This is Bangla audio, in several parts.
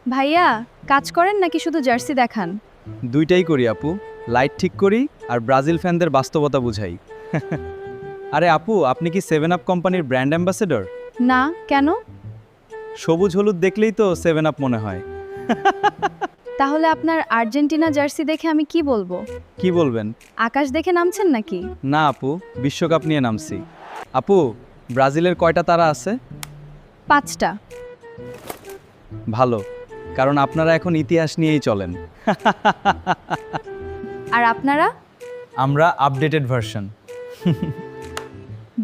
ভাইয়া, কাজ করেন নাকি শুধু জার্সি দেখান? দুইটাই করি আপু, লাইট ঠিক করি আর ব্রাজিল ফ্যানদের বাস্তবতা বুঝাই। আরে আপু, আপনি কি 7 আপ কোম্পানির ব্র্যান্ড অ্যাম্বাসেডর? না, কেন? সবুজ হলুদ দেখলেই তো 7 আপ মনে হয়। তাহলে আপনার আর্জেন্টিনা জার্সি দেখে আমি কি বলবো? কি বলবেন? আকাশ দেখে নামছেন নাকি? না আপু, বিশ্বকাপ নিয়ে নামছি। আপু, ব্রাজিলের কয়টা তারা আছে? 5টা। ভালো, কারণ আপনারা এখন ইতিহাস নিয়েই চলেন। আর আপনারা? আমরা আপডেটেড ভার্সন।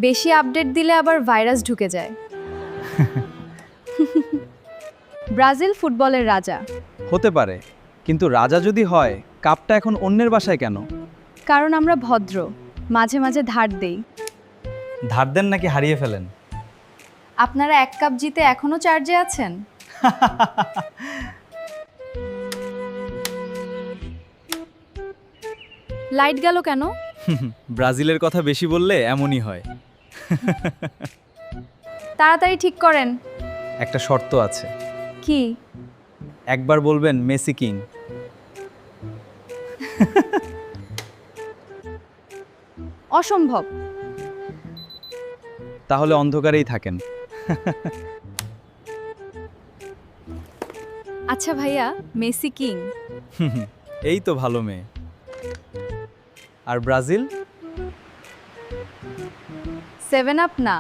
বেশি আপডেট দিলে আবার ভাইরাস ঢুকে যায়। ব্রাজিল ফুটবলের রাজা। হতে পারে, কিন্তু রাজা যদি হয়, কাপটা এখন অন্যের বাসায় কেন? কারণ আমরা ভদ্র, মাঝে মাঝে ধার দেই। ধার দেন নাকি হারিয়ে ফেলেন? আপনারা 1 কাপ জিতে এখনো চার্জে আছেন? লাইট গেল কেন? ব্রাজিলের কথা বেশি বললে এমনই হয়। তাড়াতাড়ি ঠিক করেন। একটা শর্ত আছে। কি? একবার বলবেন মেসি কিং। অসম্ভব। তাহলে অন্ধকারেই থাকেন। আচ্ছা ভাইয়া, মেসি কিং। এই তো ভালো মেয়ে। আর ব্রাজিল? 7 আপ না।